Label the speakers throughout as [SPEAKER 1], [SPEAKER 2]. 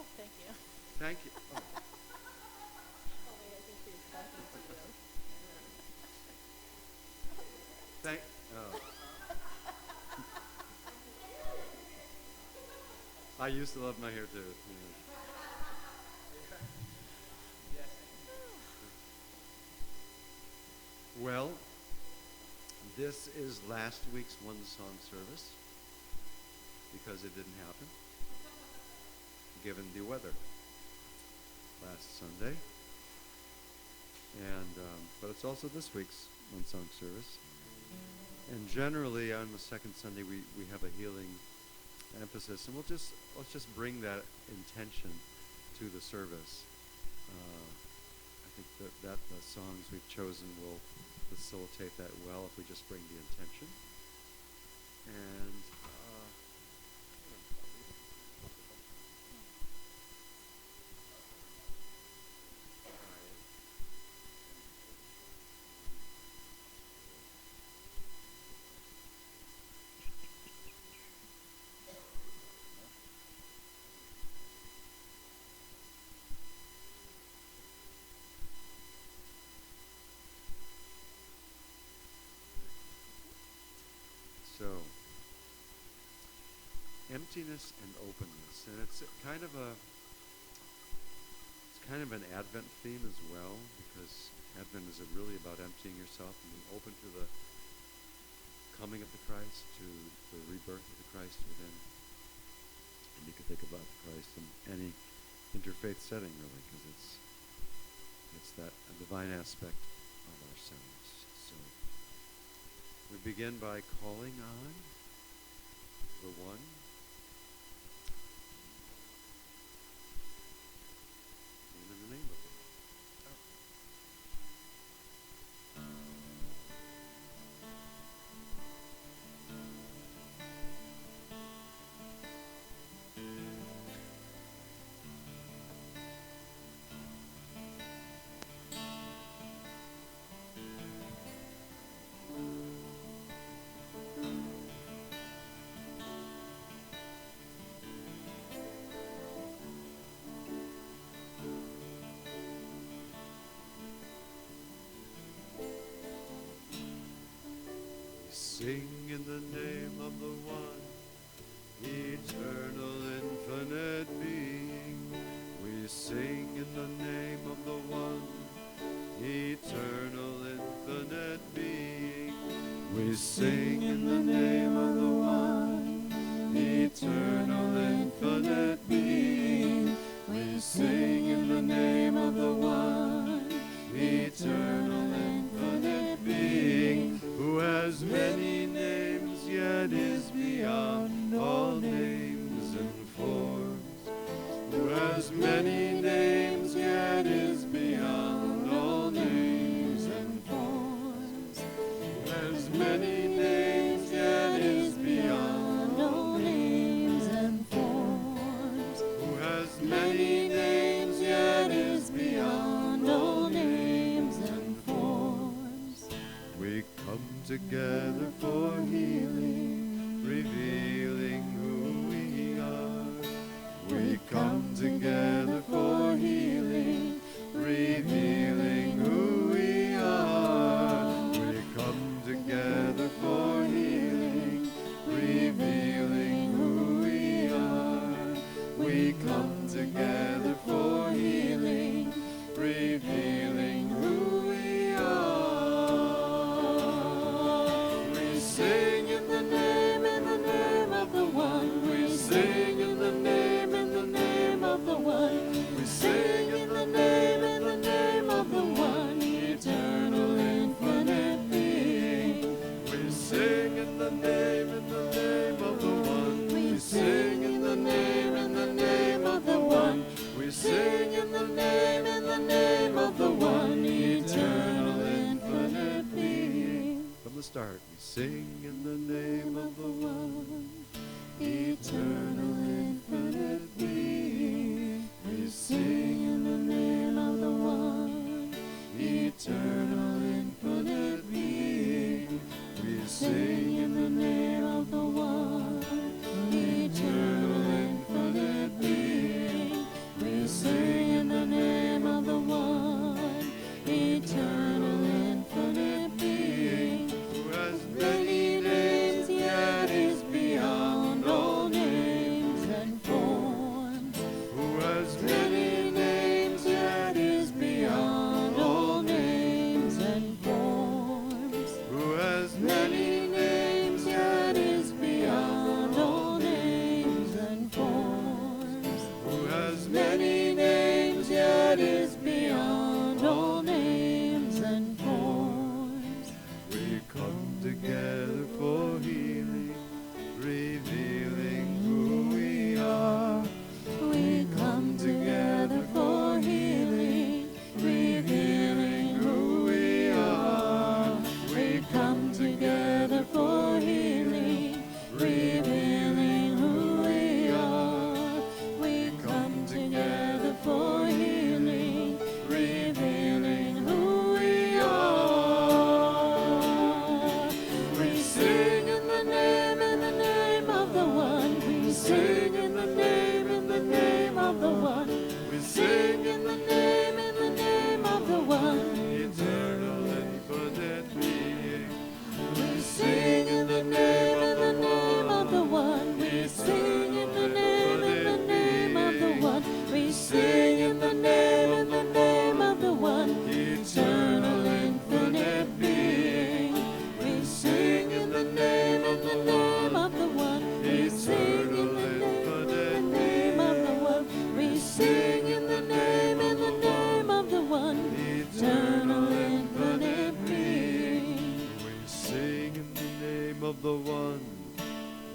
[SPEAKER 1] Oh, thank you.
[SPEAKER 2] Thank you. Oh.
[SPEAKER 1] Oh, wait, I think she's talking to you.
[SPEAKER 2] Thank. Oh. I used to love my hair too. Yeah. Well, this is last week's OneSong service because it didn't happen, given the weather last Sunday. And but it's also this week's OneSong service. And generally, on the second Sunday, we have a healing emphasis, and let's just bring that intention to the service. I think that the songs we've chosen will facilitate that well if we just bring the intention. And so, emptiness and openness, and it's kind of an Advent theme as well, because Advent is really about emptying yourself and being open to the coming of the Christ, to the rebirth of the Christ within. And you can think about Christ in any interfaith setting, really, because it's that divine aspect of ourselves. So we begin by calling on the one. And in the name of God. Sing in the name of the one, eternal, infinite being. We sing in the name of the one, eternal, infinite being. We sing in the name of the one, eternal, infinite being. We sing in the name of the one, eternal, infinite being, who has many names, yet is beyond all names and forms. Who has many names, yet is beyond all names and forms. Who has many names, yet is beyond all names and forms. Who has many names, yet is beyond all names and forms. We come together for healing, revealing who we are. We come together for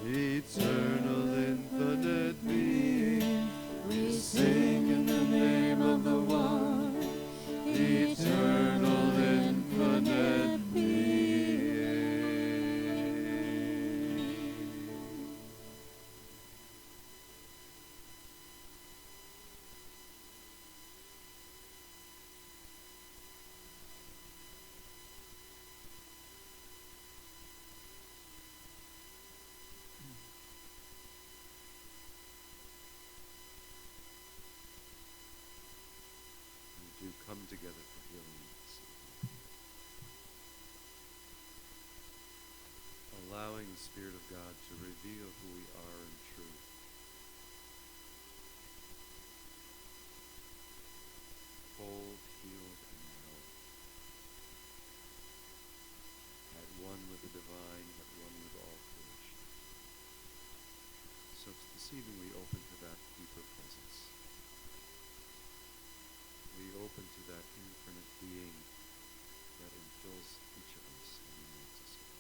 [SPEAKER 2] eternal, infinite being. We sing in the name of the one, eternal, infinite being. We do come together for healing this evening. Allowing the Spirit of God to reveal who we are in truth. Whole, healed, and well. At one with the divine, but one with all creation. So this evening we open to that deeper presence. We open to that infinite being that infills each of us and unites us all.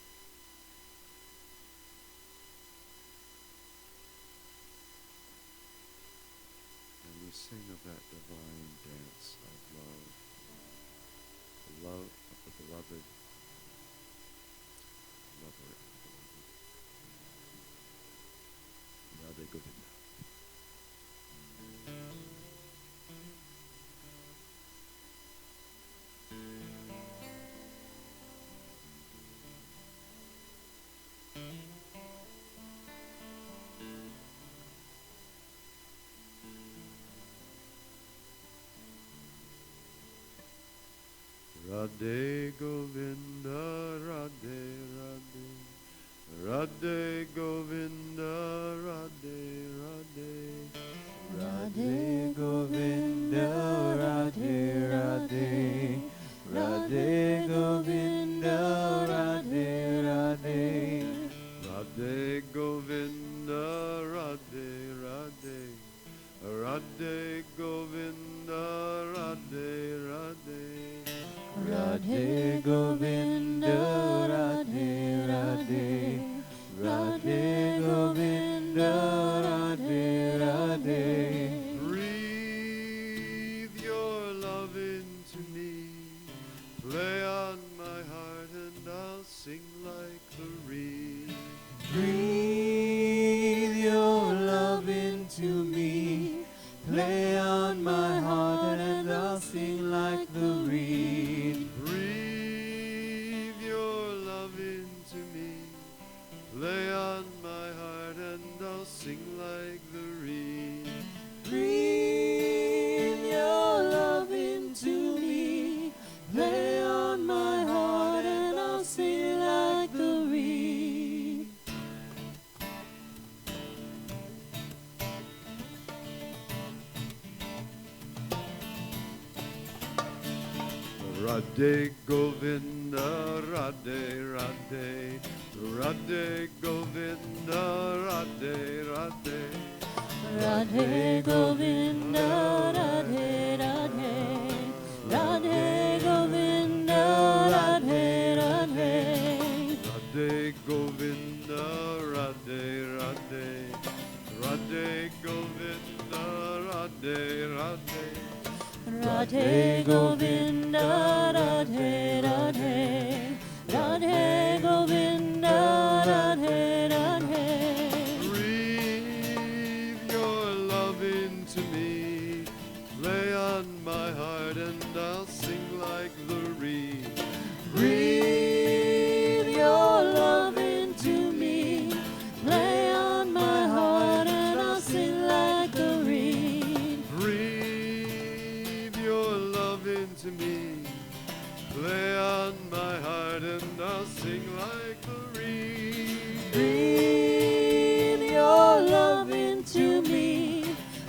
[SPEAKER 2] And we sing of that divine dance of love, the love of the beloved, lover of the beloved. Radhe Govinda. Radhe Govinda, Radhe Radhe, Radhe Govinda, Radhe Radhe,
[SPEAKER 3] Radhe Govinda, Radhe Radhe, Radhe Govinda, Radhe Radhe,
[SPEAKER 2] Radhe Govinda, Radhe Radhe, Radhe Govinda, Radhe Radhe.
[SPEAKER 3] Radhe Govinda, Radhe Radhe, Radhe Govinda, Radhe Radhe.
[SPEAKER 2] Breathe your love into me, play on my heart and I'll sing like the reed.
[SPEAKER 3] Breathe your love into me, play on my heart and I'll sing like the reed.
[SPEAKER 2] Breathe your love into me, lay on my heart and I'll sing like the reed.
[SPEAKER 3] Breathe your love into me, lay on my heart and I'll sing like the reed.
[SPEAKER 2] Radhe Govinda, Radhe Radhe, Radhe Govinda, Radhe Radhe.
[SPEAKER 3] Radhe Govinda, Radhe Radhe, Radhe Govinda, Radhe Radhe.
[SPEAKER 2] Radhe Govinda, Radhe Radhe, Radhe Govinda, Radhe Radhe.
[SPEAKER 3] Radhe Govinda, Radhe Radhe, Radhe Govinda, Radhe Radhe.
[SPEAKER 2] Breathe your love into me, lay on my heart and I'll sing like the reed.
[SPEAKER 3] Breathe your love into me, lay on my heart and I'll sing like the reed.
[SPEAKER 2] Breathe your love into me, lay on my heart and I'll sing like the reed.
[SPEAKER 3] Breathe your love into me,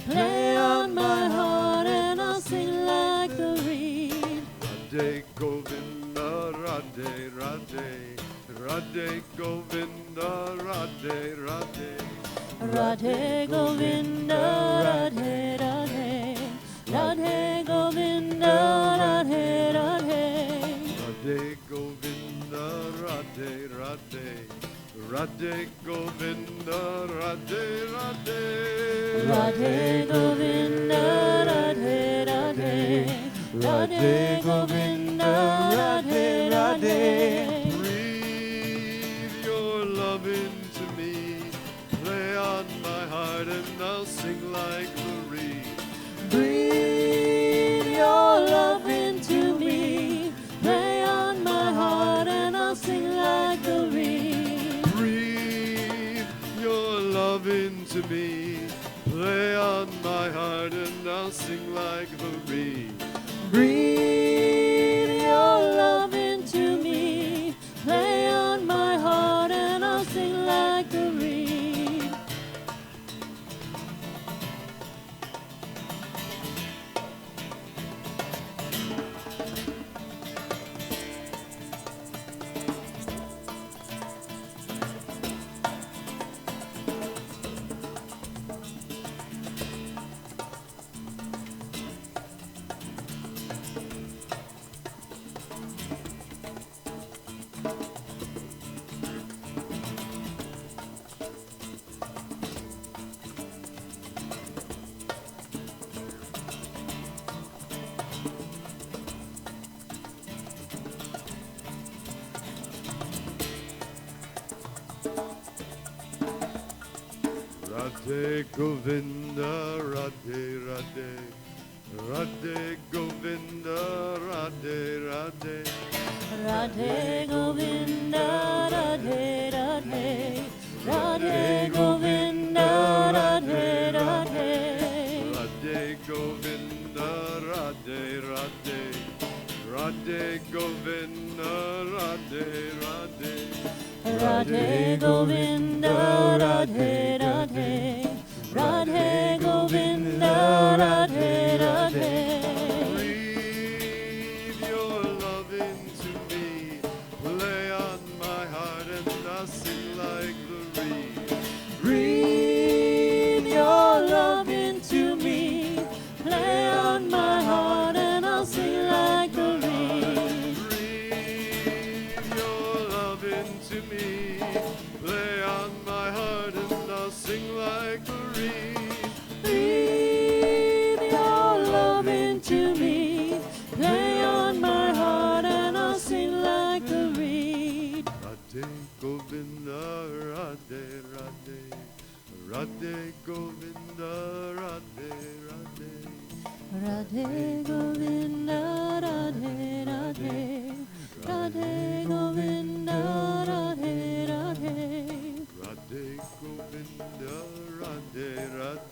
[SPEAKER 3] play on my heart and I'll sing like the reed.
[SPEAKER 2] Radhe Govinda, Radhe Radhe, Radhe Govinda, Radhe Radhe.
[SPEAKER 3] Radhe Govinda, Radhe Radhe, Radhe Govinda, Radhe Radhe.
[SPEAKER 2] Radhe Govinda, Radhe Radhe, Radhe Govinda, Radhe Radhe.
[SPEAKER 3] Radhe Govinda, Radhe Radhe. Radhe Govinda, Radhe Radhe.
[SPEAKER 2] Breathe your love into me, play on my heart and I'll sing like the reed.
[SPEAKER 3] Breathe your love into me, play on my heart and I'll sing like the reed.
[SPEAKER 2] Breathe your love into me, play on my heart and I'll sing like the reed.
[SPEAKER 3] Breathe your love into me, play on my heart and I'll sing like the reed.
[SPEAKER 2] Radhe Govinda, Radhe Radhe. Radhe Govinda, Radhe Radhe.
[SPEAKER 3] Radhe Govinda, Radhe Radhe. Radhe Govinda, Radhe Radhe.
[SPEAKER 2] Radhe Govinda, Radhe Radhe. Radhe Govinda, Radhe Radhe.
[SPEAKER 3] Radhe Govinda, Radhe Radhe. Radhe Govinda, Radhe Radhe.
[SPEAKER 2] Breathe your love into me, play on my heart and I'll sing like the reed.
[SPEAKER 3] Breathe your love into me, play on my heart and I'll sing like the reed.
[SPEAKER 2] Breathe your love into me, play on my heart and I'll sing like the reed.
[SPEAKER 3] Breathe your love into me, play on my heart and I'll sing like the reed.
[SPEAKER 2] Radhe Govinda, Radhe Radhe. Radhe Govinda, Radhe Radhe.
[SPEAKER 3] Radhe Govinda, Radhe Radhe. Radhe Govinda, Radhe Radhe.
[SPEAKER 2] Radhe Govinda, Radhe Radhe.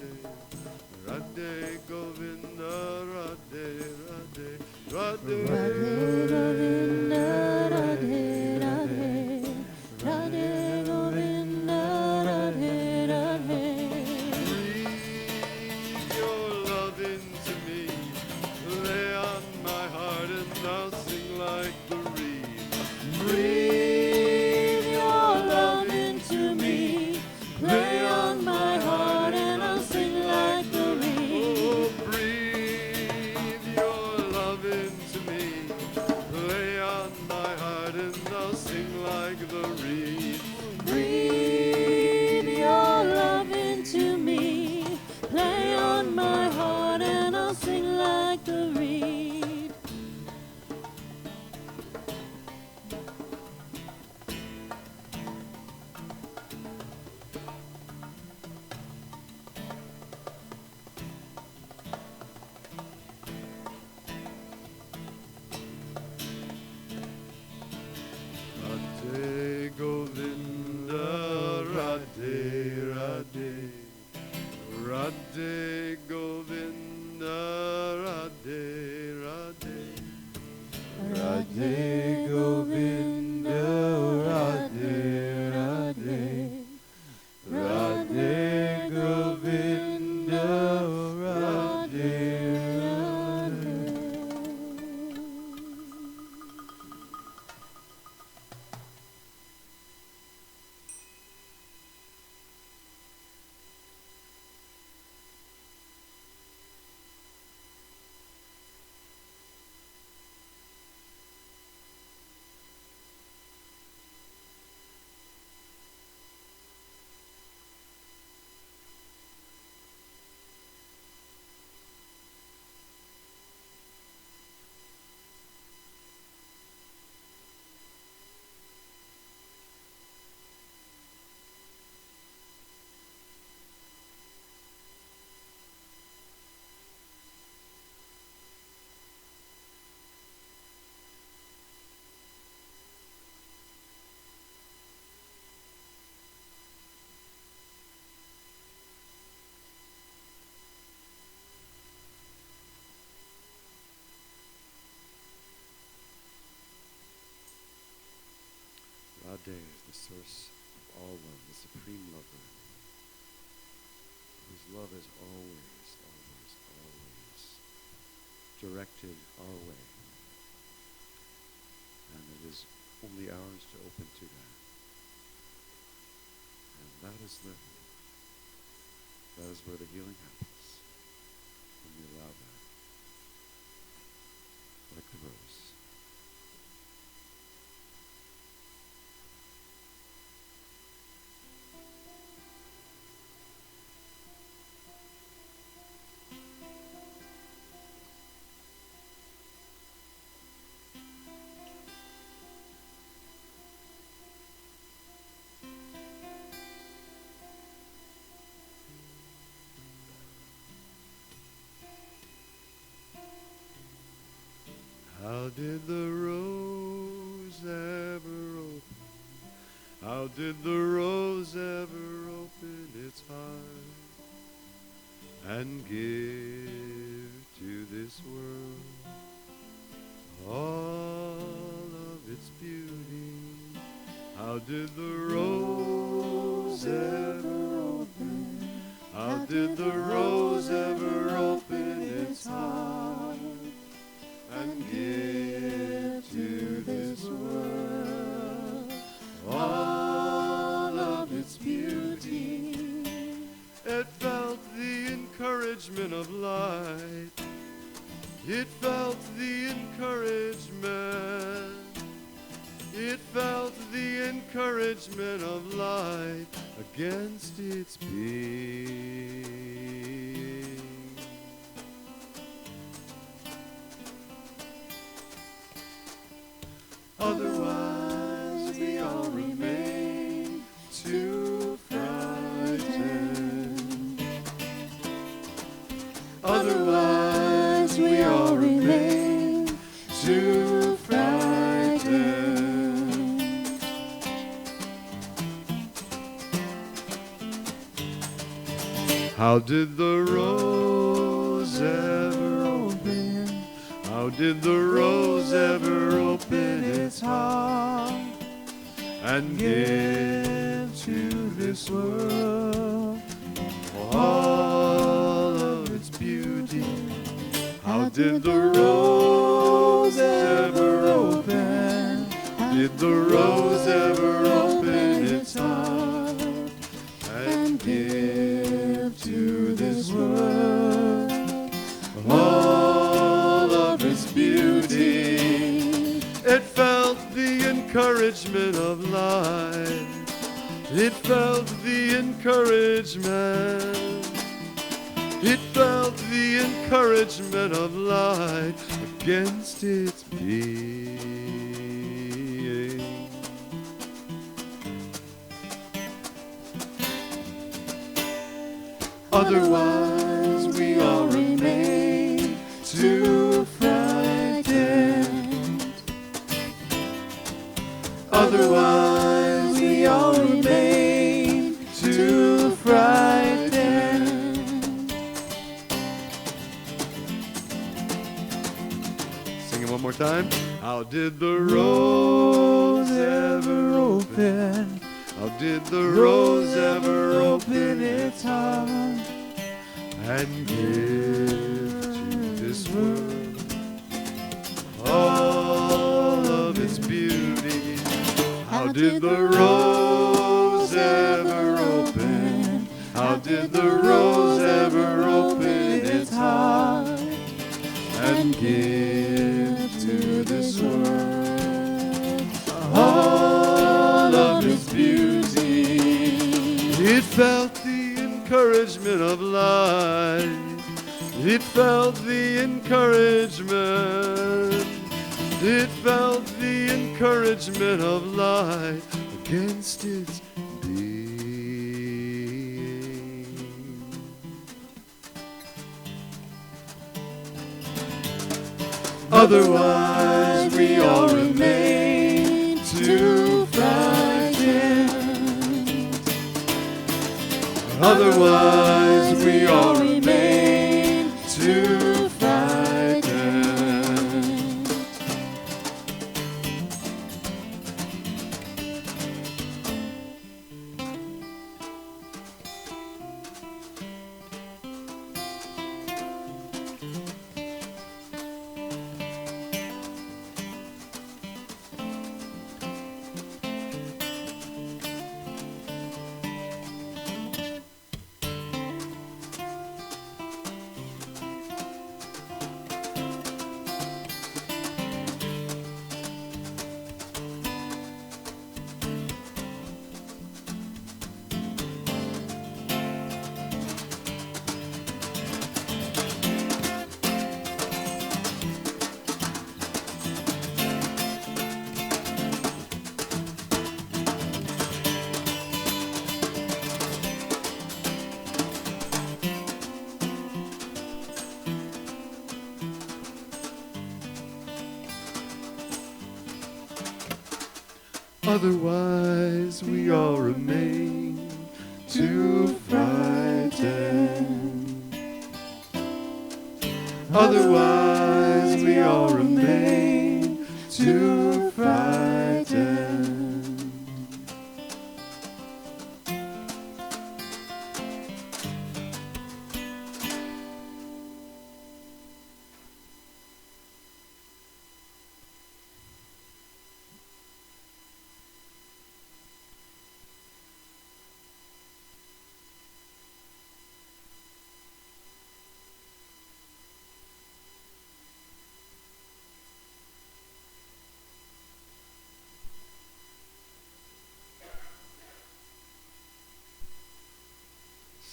[SPEAKER 2] Radhe Govinda, Radhe Radhe. Radhe
[SPEAKER 3] Radhe Govinda, Radhe Radhe. Radhe Govinda, Radhe Radhe.
[SPEAKER 2] Breathe your love into me, lay on my heart and I'll sing like the reed.
[SPEAKER 3] Breathe your love into me, play on my heart and I'll sing like the reed.
[SPEAKER 2] Oh, breathe your love into me, lay on my heart and I'll sing like the reed.
[SPEAKER 3] Breathe your love into me, play on my heart and I'll sing like the reed.
[SPEAKER 2] Radhe Govinda, Radhe Radhe. Radhe Govinda, Radhe Radhe.
[SPEAKER 3] Radhe Govinda, Radhe Radhe. Radhe Govinda, Radhe Radhe.
[SPEAKER 2] has always, always, always directed our way. And it is only ours to open to that. And that is where the healing happens. When we allow that. Like the rose. How did the rose ever open? How did the rose ever open its heart and give to this world all of its beauty? How did the rose ever open? How did the rose ever open its heart and give to this world all of its beauty? It felt the encouragement of light. It felt the encouragement. It felt the encouragement of light against its being. Otherwise we all remain too frightened. Otherwise we all remain too frightened. How did the rose ever open? How did the rose ever open its heart and give to this world all of its beauty? How did the rose ever open? Did the rose ever open its heart and give to this world all of its beauty? It felt the encouragement of life. It felt the encouragement. It felt the encouragement of light against its being. Otherwise we all remain too frightened. Otherwise we all remain too frightened. Sing it one more time. How did the rose ever open? How did the rose ever open its heart and give to this world all of its beauty? How did the rose ever open? How did the rose ever open its heart and give to this world all of its beauty? It felt the encouragement of light. It felt the encouragement. It felt the encouragement of light against its being. Otherwise we all remain too frightened. Otherwise we all remain too frightened. Otherwise we all remain too frightened. Otherwise we all remain too frightened.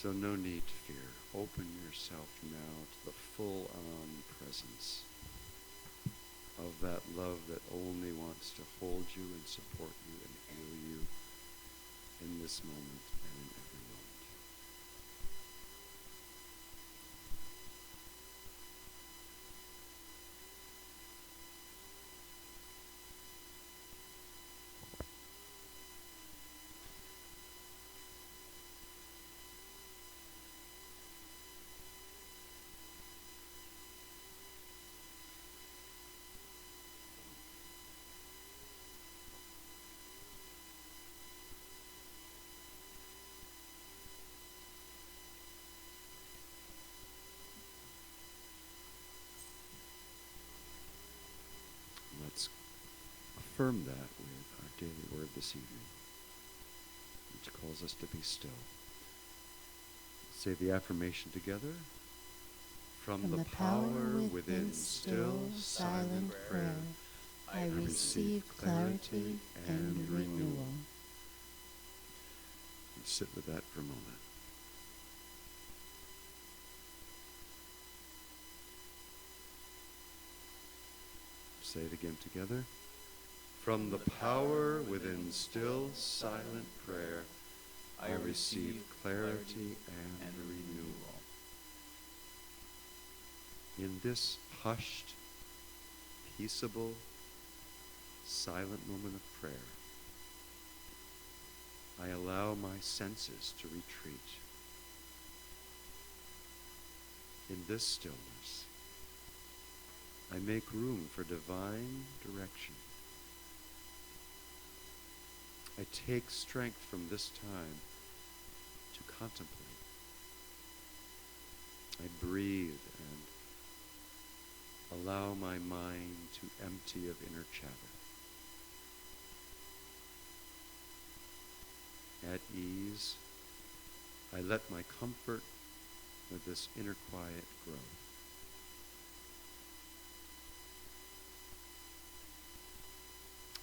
[SPEAKER 2] So no need to fear. Open yourself now to the full-on presence of that love that only wants to hold you and support you and heal you in this moment and in every moment. Let's affirm that with our daily word this evening, which calls us to be still. Say the affirmation together. From the power within still, silent prayer, I receive clarity and renewal. And sit with that for a moment. Say it again together. From the power within still, silent prayer, I receive clarity and renewal. In this hushed, peaceable, silent moment of prayer, I allow my senses to retreat. In this stillness, I make room for divine direction. I take strength from this time to contemplate. I breathe and allow my mind to empty of inner chatter. At ease, I let my comfort with this inner quiet grow.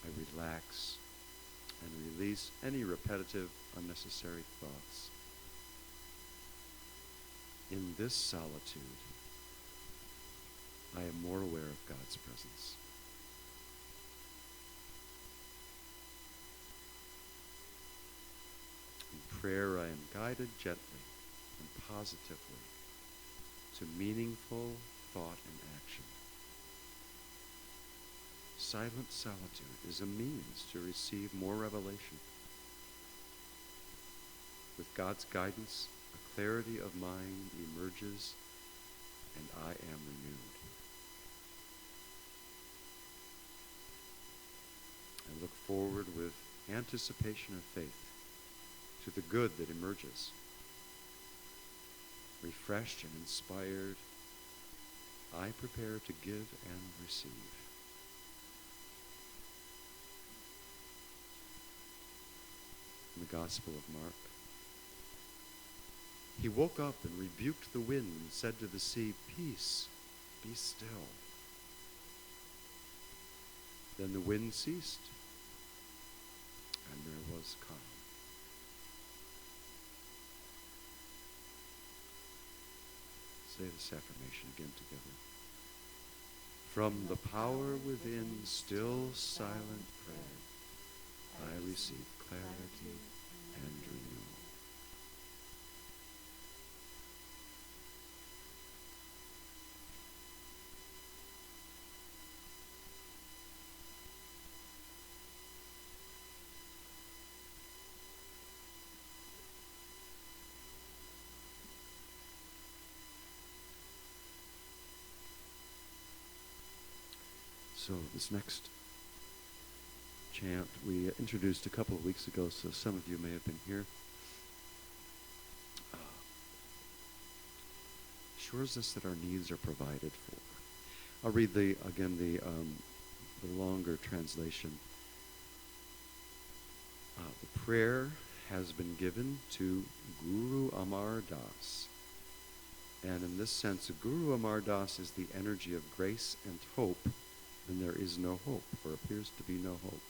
[SPEAKER 2] I relax and release any repetitive, unnecessary thoughts. In this solitude, I am more aware of God's presence. In prayer, I am guided gently and positively to meaningful thought and action. Silent solitude is a means to receive more revelation. With God's guidance, a clarity of mind emerges, and I am renewed. I look forward with anticipation of faith to the good that emerges. Refreshed and inspired, I prepare to give and receive. In the Gospel of Mark, he woke up and rebuked the wind and said to the sea, "Peace, be still." Then the wind ceased, and there was calm. Say this affirmation again together. From the power within still, silent prayer, I receive clarity and renewal. So this next chant we introduced a couple of weeks ago, so some of you may have been here. Assures us that our needs are provided for. I'll read the longer translation. The prayer has been given to Guru Amar Das. And in this sense, Guru Amar Das is the energy of grace and hope, and there is no hope, or appears to be no hope.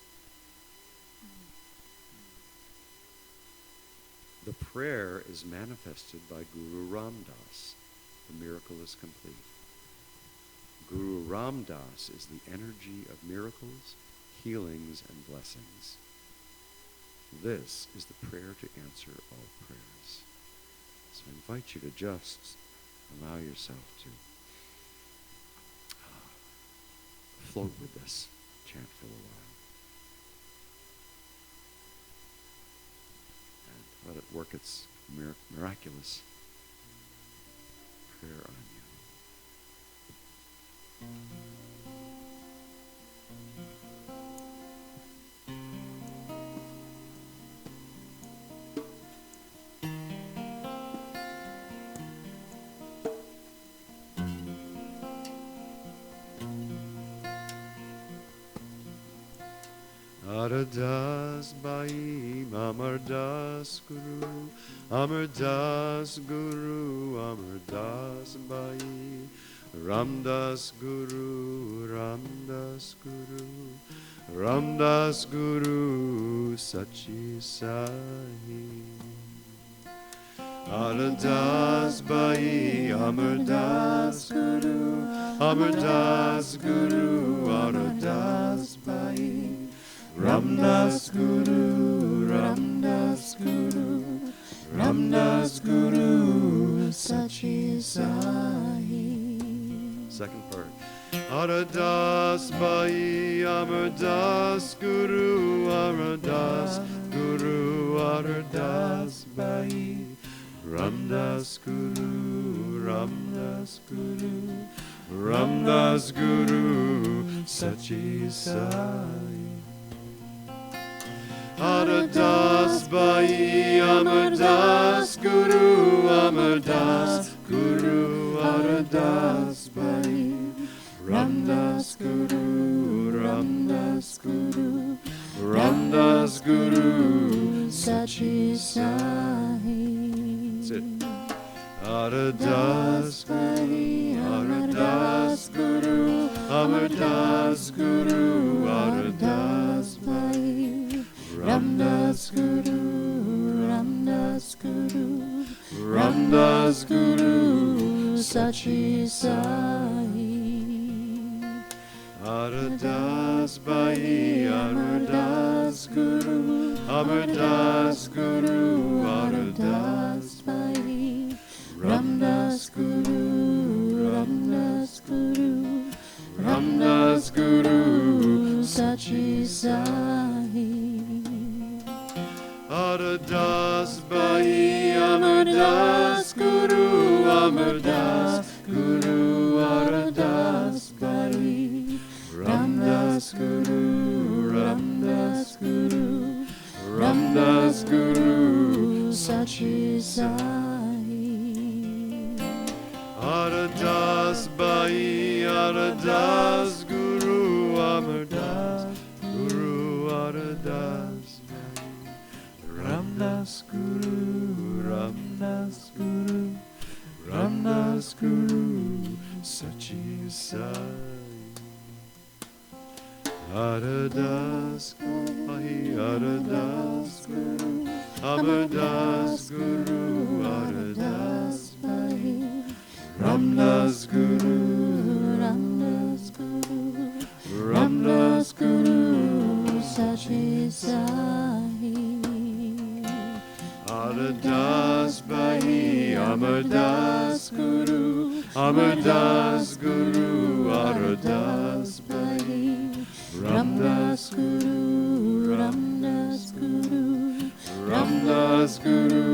[SPEAKER 2] The prayer is manifested by Guru Ram Das. The miracle is complete. Guru Ram Das is the energy of miracles, healings, and blessings. This is the prayer to answer all prayers. So I invite you to just allow yourself to float with this chant for a while. And let it work its miraculous prayer on you. Aradas Bai, Amardas Guru, Amardas Guru, Amardas Bai, Ramdas Guru, Ramdas Guru, Ramdas Guru, Sachi Sahi. Aradas Bai, Amardas Guru, Amardas Guru, Aradas Bai. Ramdas Guru, Ramdas Guru, Ramdas Guru, Sachi Sahi. Second part. Aradas Bai, Amardas Guru, Amardas Guru, Aradas Bai. Ramdas Guru, Ramdas Guru, Ramdas Guru, Sachi Sai. Aradas Bai, Amardas Guru, Amardas Guru, Aradas Bai. Ramdas Guru, Ramdas Guru, Ramdas Guru, Sachi Sahi. That's it. Aradas Bai, Aradas Guru, Amardas Guru, Aradas Bai. Ramdas Guru, Ramdas Guru, Ramdas Guru, Sachi Sahi. Aradas Bai, Aradas Guru, Amardas Guru, Aradas Bai. Ramdas Guru, Ramdas Guru, Ramdas Guru, Sachi Sahi. Aradas Bai, Amardas Guru, Amardas Guru, Aradas Bai. Ramdas Guru, Ramdas Guru, Ramdas Guru, Sachi Sahi. Aradas Bai, Aradas Guru, Amardas Guru, Aradas Bai. Ramdas Guru, Ramdas Guru, Ramdas Guru, Sachi Sai. Aradas Bai, Aradas Guru, Amardas Guru, Aradas Bai. Ramdas Guru, Ramdas Guru, Ramdas Guru, Sachi Sahi. Aradas Bai, Amardas Guru, Amardas Guru, Aradas Bai. Ramdas Guru, Ramdas Guru, Ramdas Guru,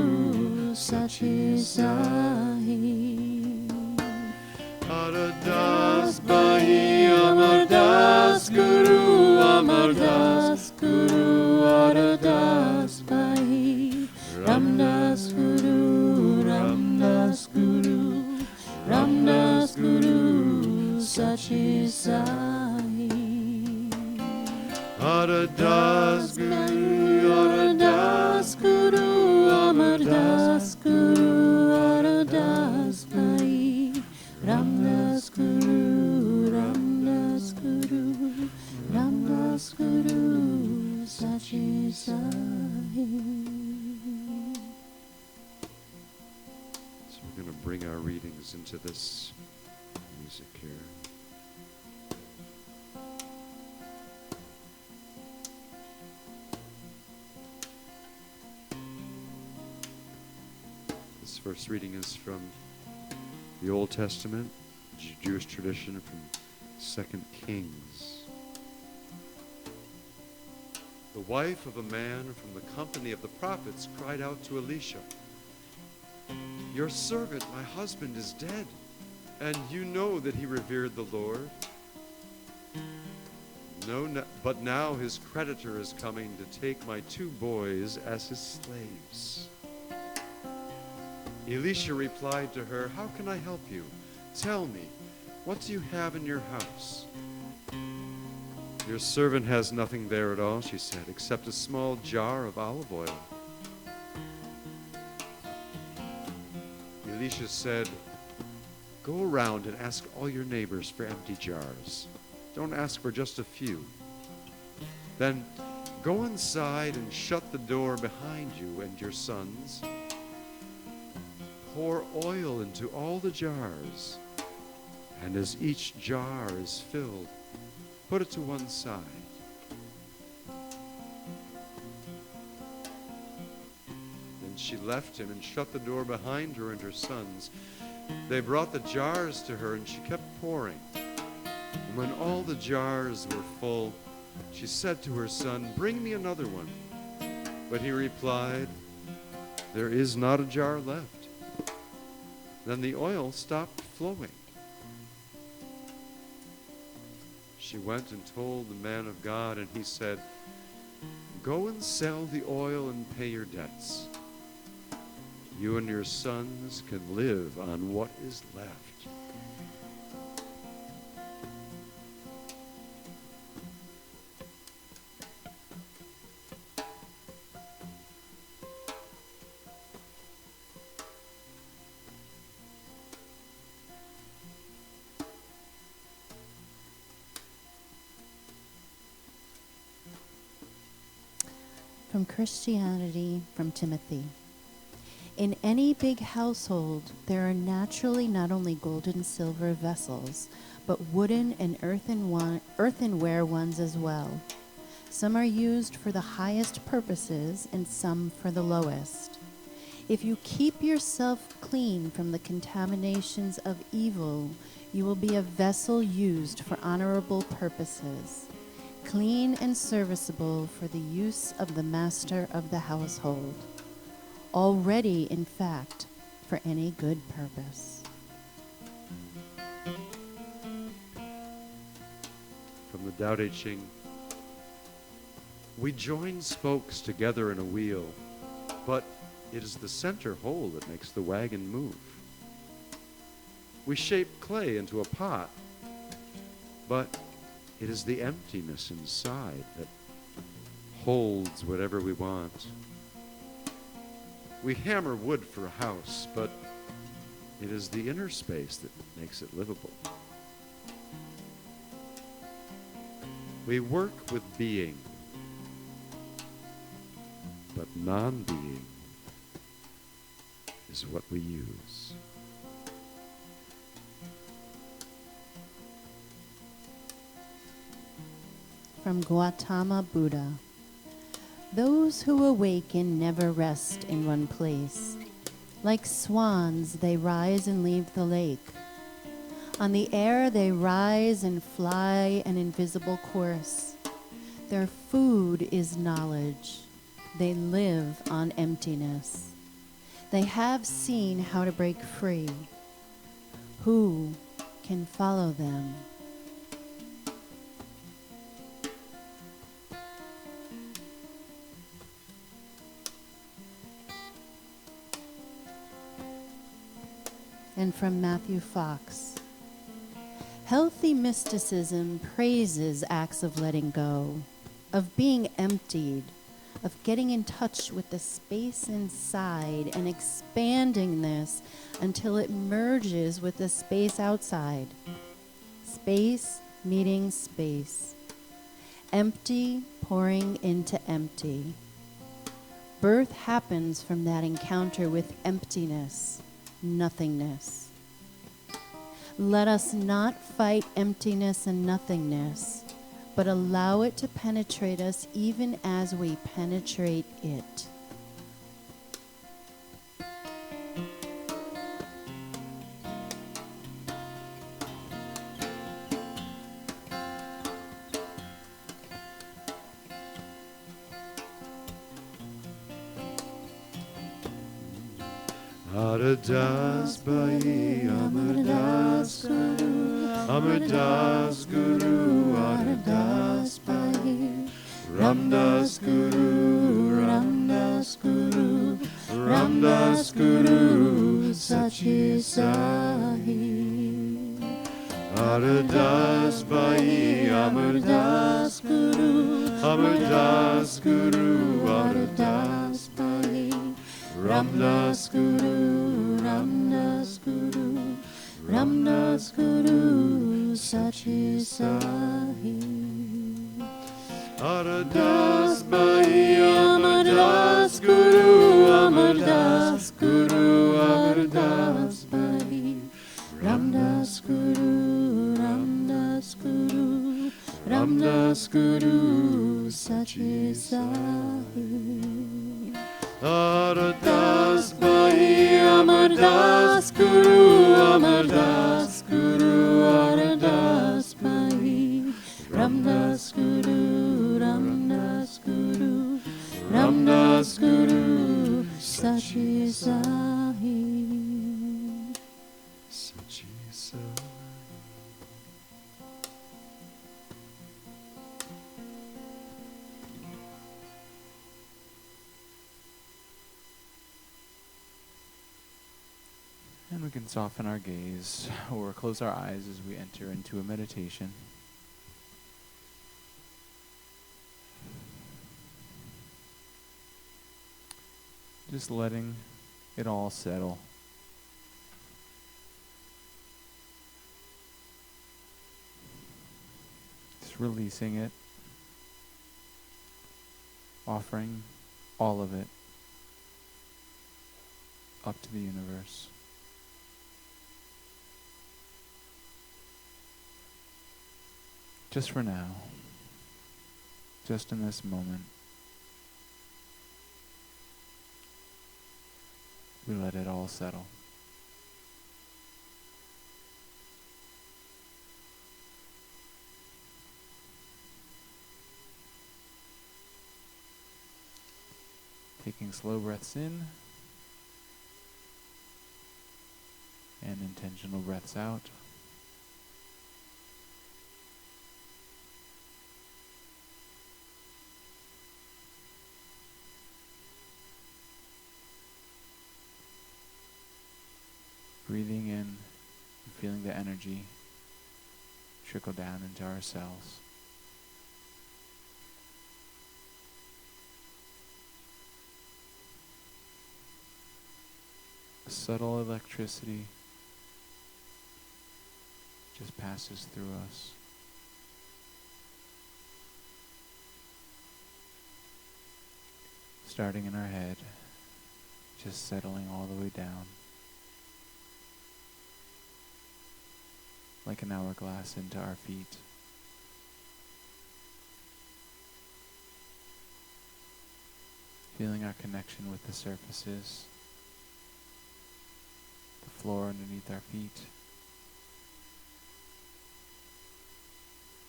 [SPEAKER 2] Sachi Sahi. Aradas Bai, Amardas
[SPEAKER 3] Sachisahi.
[SPEAKER 2] Aradas Guru,
[SPEAKER 3] Aradas Guru, Amardas Guru, Aradas Pai. Ramdas Guru, Ramdas Guru, Ramdas Guru, Sachisahi.
[SPEAKER 2] So we're going to bring our readings into this music here. This first reading is from the Old Testament, Jewish tradition, from 2 Kings. The wife of a man from the company of the prophets cried out to Elisha, "Your servant, my husband, is dead, and you know that he revered the Lord. But now his creditor is coming to take my 2 boys as his slaves." Elisha replied to her, "How can I help you? Tell me, what do you have in your house?" "Your servant has nothing there at all," she said, "except a small jar of olive oil." Elisha said, "Go around and ask all your neighbors for empty jars. Don't ask for just a few. Then go inside and shut the door behind you and your sons. Pour oil into all the jars, and as each jar is filled, put it to one side. Then she left him and shut the door behind her and her sons. They brought the jars to her, and she kept pouring. And when all the jars were full, she said to her son, "Bring me another one." But he replied, "There is not a jar left." Then the oil stopped flowing. She went and told the man of God, and he said, "Go and sell the oil and pay your debts. You and your sons can live on what is left."
[SPEAKER 3] From Christianity, from Timothy. In any big household, there are naturally not only gold and silver vessels, but wooden and earthenware ones as well. Some are used for the highest purposes and some for the lowest. If you keep yourself clean from the contaminations of evil, you will be a vessel used for honorable purposes, clean and serviceable for the use of the master of the household, already, in fact, for any good purpose.
[SPEAKER 2] From the Tao Te Ching, we join spokes together in a wheel, but it is the center hole that makes the wagon move. We shape clay into a pot, but it is the emptiness inside that holds whatever we want. We hammer wood for a house, but it is the inner space that makes it livable. We work with being, but non-being is what we use.
[SPEAKER 3] From Gautama Buddha. Those who awaken never rest in one place. Like swans, they rise and leave the lake. On the air, they rise and fly an invisible course. Their food is knowledge. They live on emptiness. They have seen how to break free. Who can follow them? And from Matthew Fox. Healthy mysticism praises acts of letting go, of being emptied, of getting in touch with the space inside and expanding this until it merges with the space outside. Space meeting space. Empty pouring into empty. Birth happens from that encounter with emptiness, nothingness. Let us not fight emptiness and nothingness, but allow it to penetrate us even as we penetrate it.
[SPEAKER 2] Aradas Bai Amardas Guru Amardas Guru Aradas Bai Ramdas Guru Ramdas Guru Ramdas Guru Sachi Sahi Aradas Bai Amardas Guru Amardas Guru Aradas Bai Ramdas Guru, Ramdas Guru, Ramdas Guru, Sachi Sahi. Aradas Bai, Amardas Guru, Amardas Guru, Amardas Bai. Ramdas Guru, Ramdas Guru, Ramdas Guru, Sachi Sahi. Aradas Bai, Amardas Guru, Amardas Guru, Aradas Bai. Ramdas Guru, Ramdas Guru, Ramdas Guru, Sachi Sahi. Sachi Sahi.
[SPEAKER 4] And we can soften our gaze or close our eyes as we enter into a meditation. Just letting it all settle. Just releasing it. Offering all of it up to the universe. Just for now, just in this moment, we let it all settle. Taking slow breaths in and intentional breaths out. Breathing in and feeling the energy trickle down into our cells. A subtle electricity just passes through us. Starting in our head, just settling all the way down. Like an hourglass into our feet. Feeling our connection with the surfaces, the floor underneath our feet,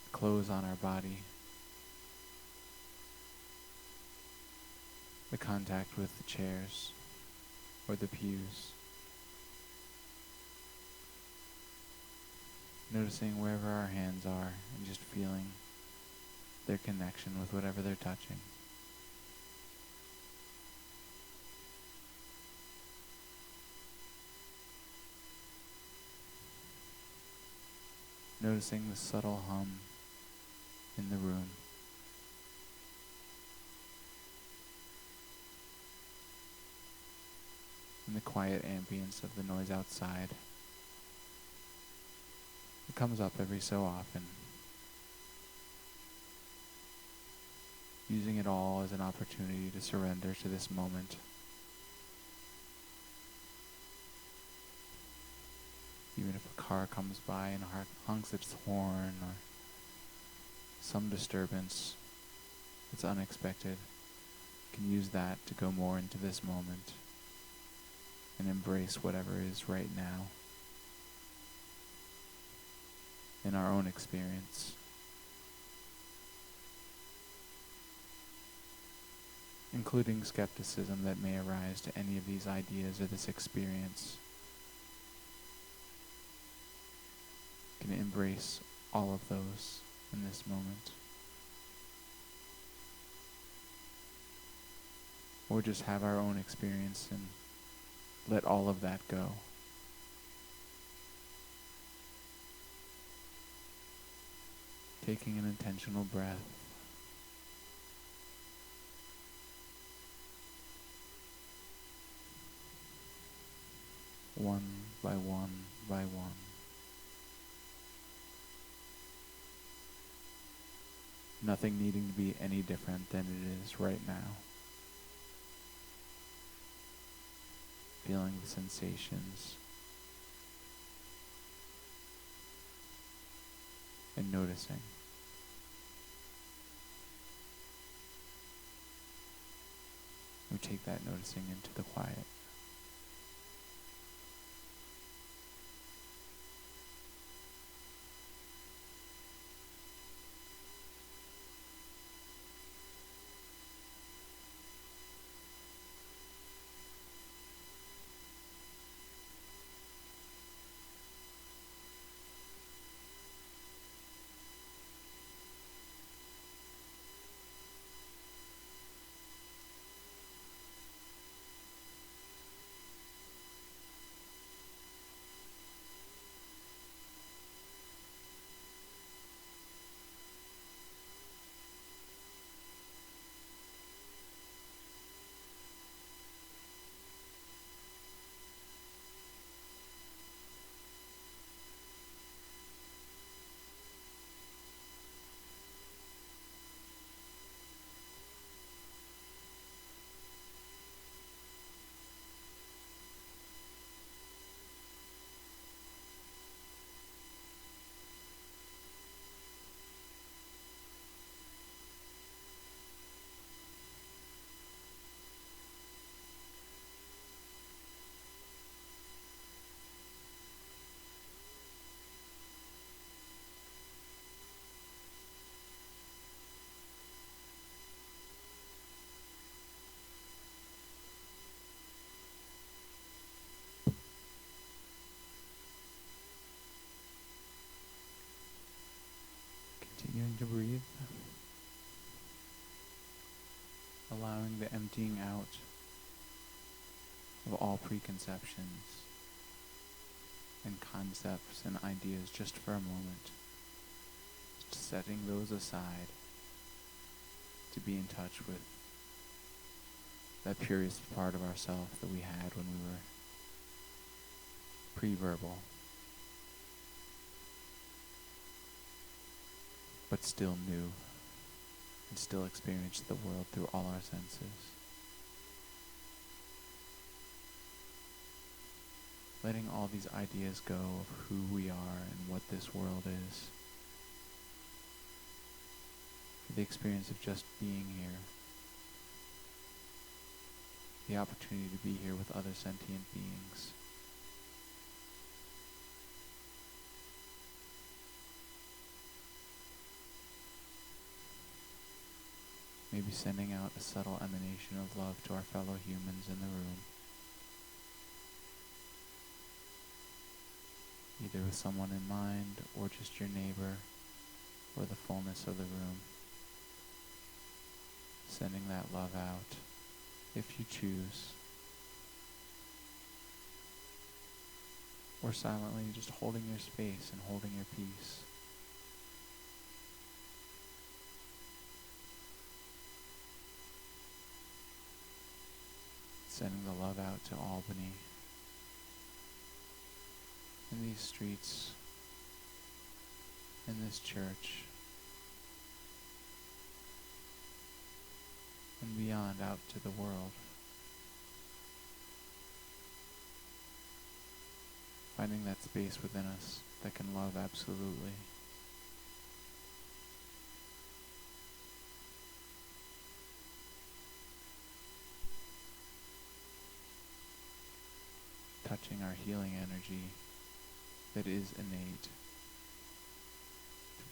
[SPEAKER 4] the clothes on our body, the contact with the chairs or the pews. Noticing wherever our hands are and just feeling their connection with whatever they're touching. noticing the subtle hum in the room. And the quiet ambience of the noise outside. It comes up every so often. Using it all as an opportunity to surrender to this moment. Even if a car comes by and honks its horn, or some disturbance that's unexpected, you can use that to go more into this moment and embrace whatever is right now in our own experience. Including skepticism that may arise to any of these ideas or this experience. You can embrace all of those in this moment. Or just have our own experience and let all of that go. Taking an intentional breath. One by one by one. Nothing needing to be any different than it is right now. Feeling the sensations and noticing. We take that noticing into the quiet. Continuing to breathe, allowing the emptying out of all preconceptions and concepts and ideas just for a moment, just setting those aside to be in touch with that purest part of ourselves that we had when we were pre-verbal, but still new and still experience the world through all our senses. Letting all these ideas go of who we are and what this world is. For the experience of just being here. The opportunity to be here with other sentient beings. Maybe sending out a subtle emanation of love to our fellow humans in the room. Either with someone in mind, or just your neighbor, or the fullness of the room. Sending that love out, if you choose. Or silently just holding your space and holding your peace. to Albany. In these streets, in this church, and beyond out to the world. Finding that space within us that can love absolutely. Touching our healing energy that is innate to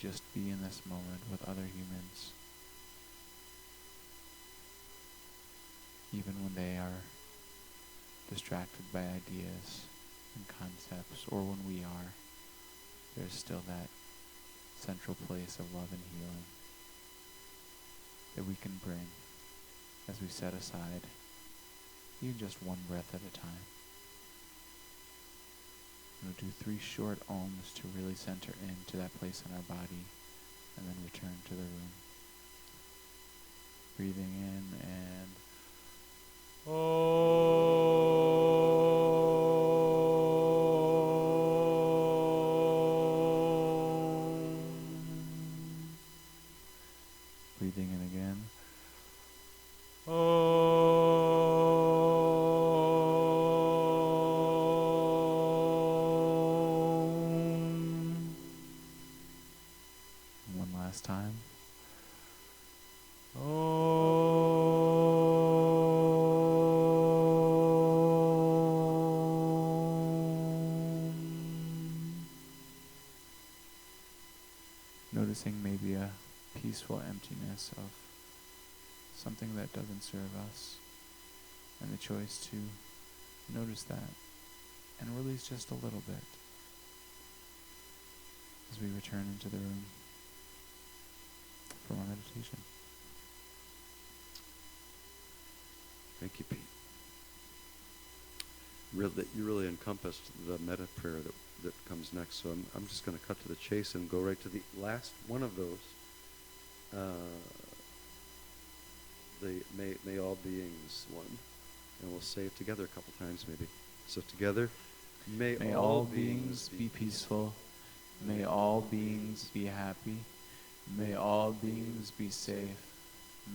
[SPEAKER 4] just be in this moment with other humans, even when they are distracted by ideas and concepts, or when we are, there's still that central place of love and healing that we can bring as we set aside even just one breath at a time. We'll do 3 short ohms to really center into that place in our body, and then return to the room. Breathing in and breathing in again. One last time. Noticing maybe a peaceful emptiness of something that doesn't serve us, and the choice to notice that and release just a little bit as we return into the room for our meditation.
[SPEAKER 2] Thank you, Pete. You really encompassed the metta prayer that comes next. So I'm just going to cut to the chase and go right to the last one of those. The may all beings one, and we'll say it together a couple times maybe. So together,
[SPEAKER 4] may all beings be peaceful. May all beings be happy. May all beings be safe.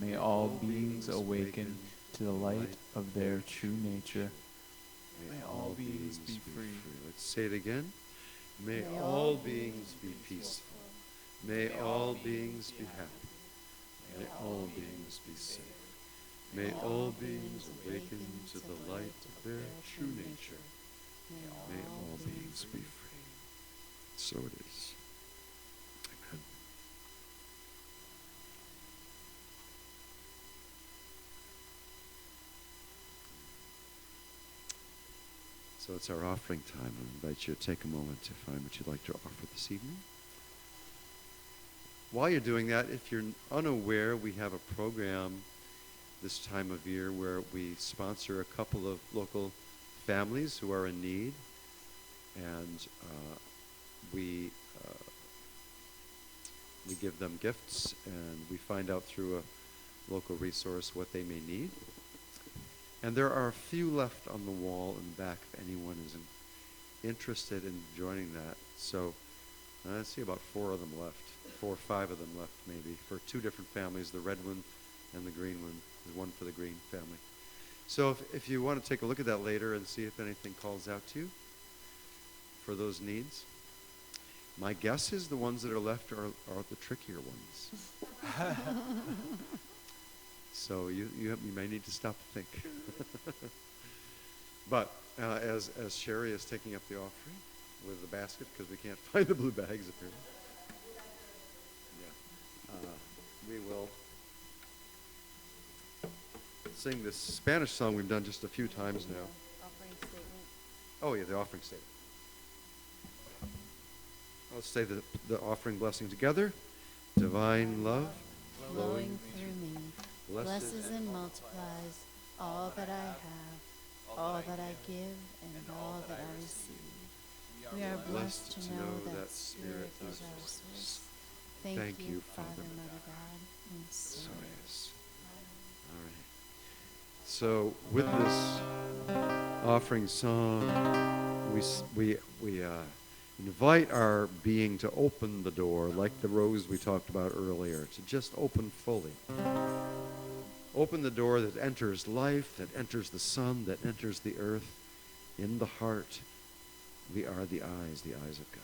[SPEAKER 4] May all beings awaken to the light of their true nature. May all beings be free.
[SPEAKER 2] Let's say it again. May all beings be peaceful. May all beings be happy. May all beings be safe. May all beings awaken to the light of their true nature. May all beings be free. So it is. Amen. So it's our offering time. I invite you to take a moment to find what you'd like to offer this evening. While you're doing that, if you're unaware, we have a program this time of year where we sponsor a couple of local families who are in need, and we give them gifts, and we find out through a local resource what they may need. And there are a few left on the wall in the back if anyone is interested in joining that. So I see about 4 of them left, 4 or 5 of them left maybe, for 2 different families, the red one and the green one. There's one for the green family. So if you want to take a look at that later and see if anything calls out to you for those needs. My guess is the ones that are left are the trickier ones. So you may need to stop and think. But as Sherry is taking up the offering with the basket, because we can't find the blue bags apparently. Yeah. We will sing this Spanish song we've done just a few times now.
[SPEAKER 3] Offering statement.
[SPEAKER 2] Oh yeah, the offering statement. Let's say the offering blessing together. Divine love
[SPEAKER 3] Flowing through me, blesses and multiplies all that I have, all that I give, and all that I receive. We are blessed to know that Spirit is our source. Thank you, Father, Mother God, and
[SPEAKER 2] So
[SPEAKER 3] Spirit.
[SPEAKER 2] it is. All right. So with this offering song, we invite our being to open the door, like the rose we talked about earlier, to just open fully. Open the door that enters life, that enters the sun, that enters the earth. In the heart, we are the eyes of God.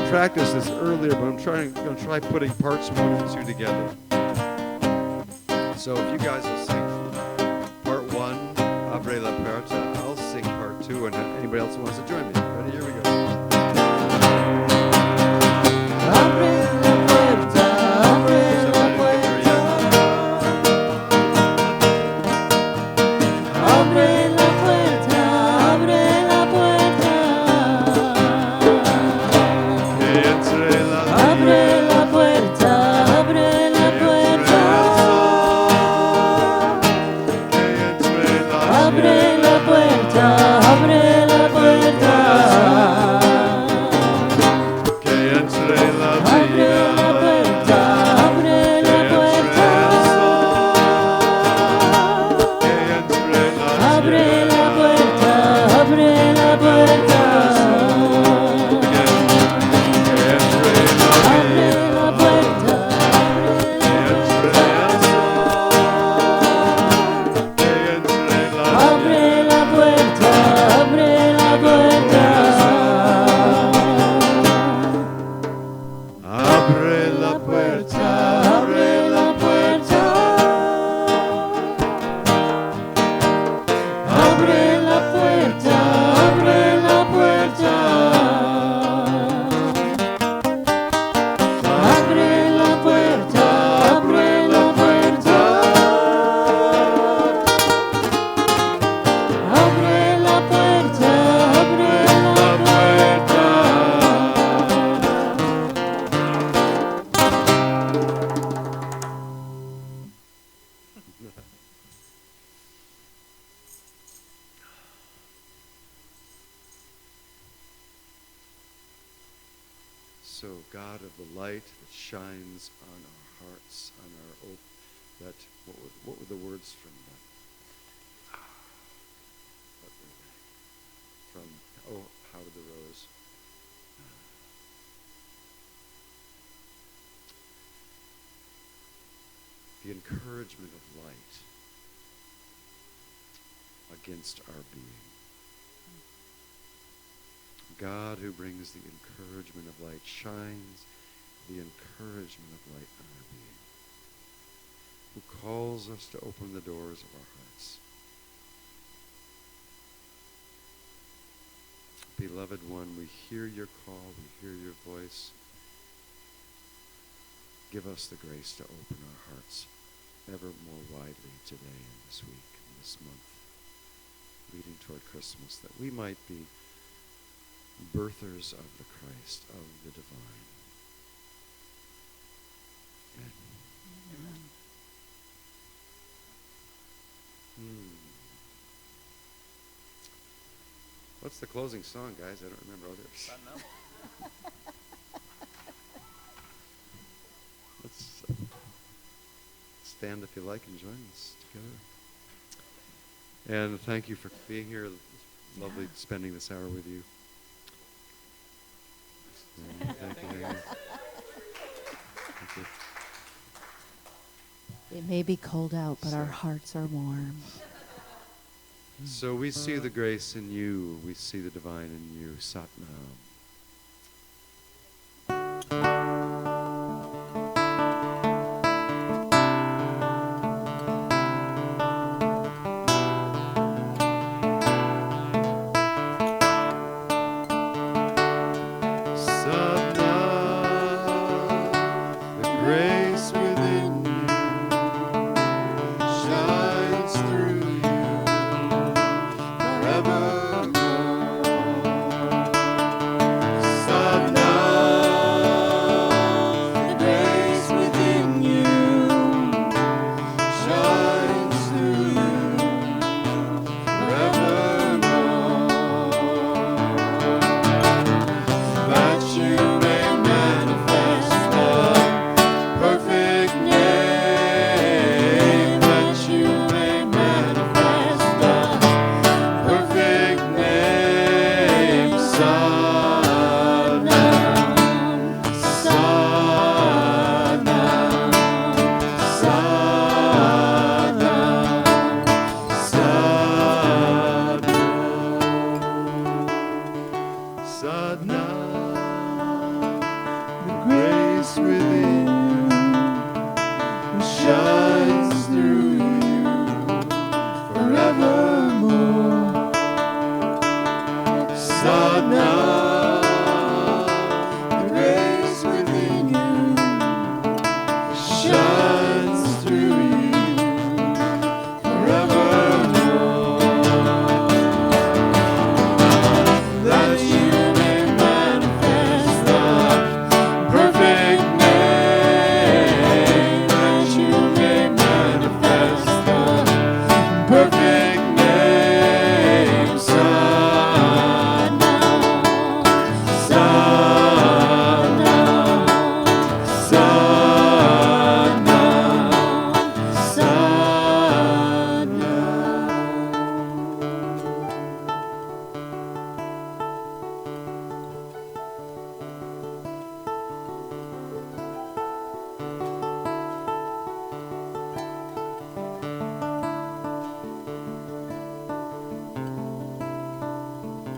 [SPEAKER 2] Practice this earlier, but I'm going to try putting parts 1 and 2 together. So if you guys will sing part 1, Abre la Puerta, I'll sing part 2, and anybody else who wants to join me. Ready? Here we go. Abre la puerta, abre la puerta. So, God of the light that shines on our hearts, on our that what were the words from that? What were they? From How Did the Rose? The encouragement of light against our being. God who brings the encouragement of light shines the encouragement of light on our being, who calls us to open the doors of our hearts. Beloved one, we hear your call, we hear your voice. Give us the grace to open our hearts ever more widely today and this week and this month, leading toward Christmas, that we might be birthers of the Christ, of the divine. Amen. What's the closing song, guys? I don't remember others. Let's stand if you like and join us together. And thank you for being here. It's lovely spending this hour with you. Thank you. Thank you.
[SPEAKER 3] It may be cold out, but our hearts are warm.
[SPEAKER 2] So we see the grace in you. We see the divine in you. Satnam.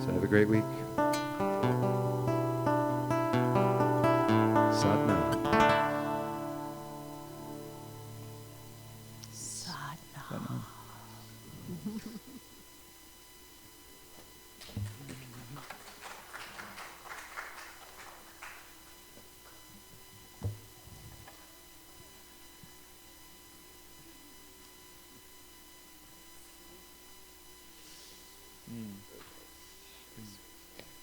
[SPEAKER 2] So have a great week. Sadhana.
[SPEAKER 3] Sadhana.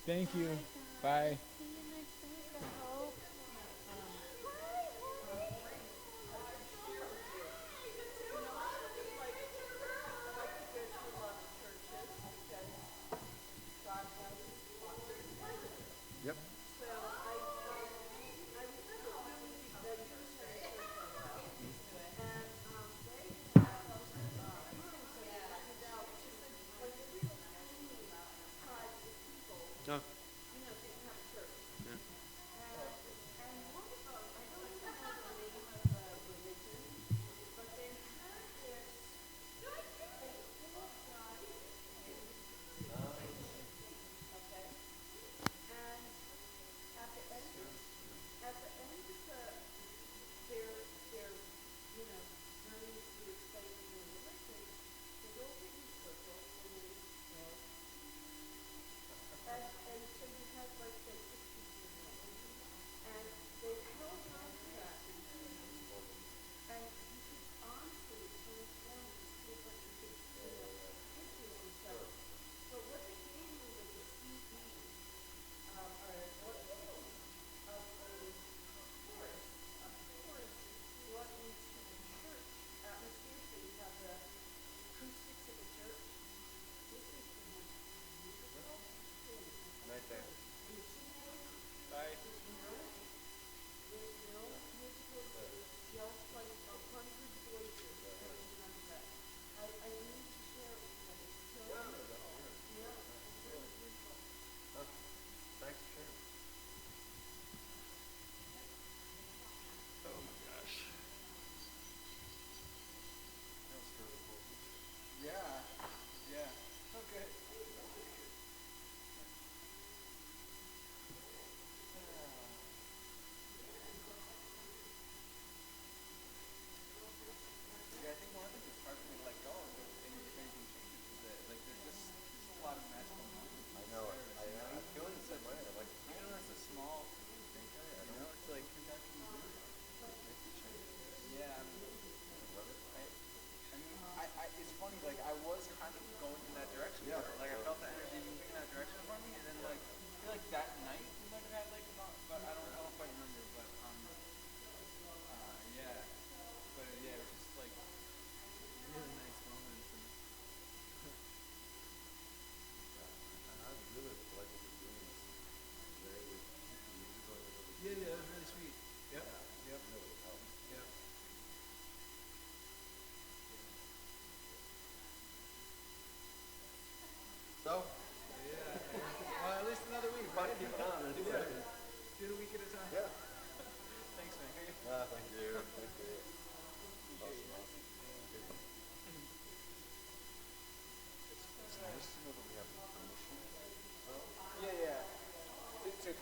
[SPEAKER 4] Thank you. Bye.
[SPEAKER 1] See you next week, I hope.
[SPEAKER 2] Yep.
[SPEAKER 1] So I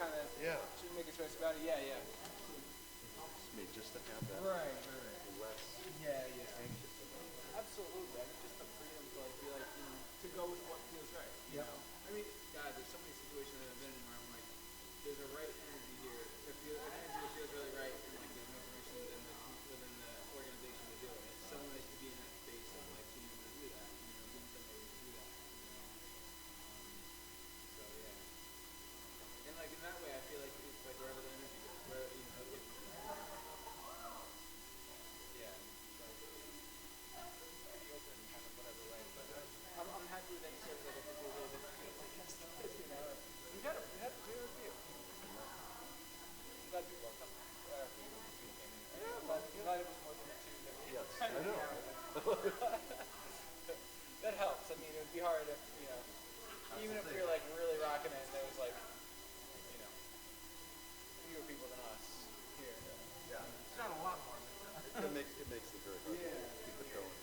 [SPEAKER 5] kind of
[SPEAKER 2] Yeah.
[SPEAKER 5] should make a choice about it. Yeah, yeah.
[SPEAKER 2] It's made just to have that.
[SPEAKER 5] Right.
[SPEAKER 2] Less
[SPEAKER 5] Yeah, yeah.
[SPEAKER 2] anxious about it.
[SPEAKER 5] Absolutely. I mean, just the freedom to like be like, to go with what feels right. You know. I mean, God, there's so many situations that I've been in where I'm like, there's a right energy here. An energy that feels really right, and like there's no permission within the organization to do it. It's so nice to be in that space of like being able to do that. Being somebody to do that. So yeah. And like in that way, I feel like it's like wherever the energy goes, where if yeah. So be open, kind of whatever way. But I'm happy with any service that I think we're really we had a clear review. I'm glad people are coming. I'm glad it was more than the two that we
[SPEAKER 2] Yes, I know.
[SPEAKER 5] That helps. I mean, it would be hard if, even if we were like really rocking it and there was like, fewer people than us here.
[SPEAKER 2] Yeah.
[SPEAKER 5] It's not a lot more.
[SPEAKER 2] It makes it very hard to keep it going.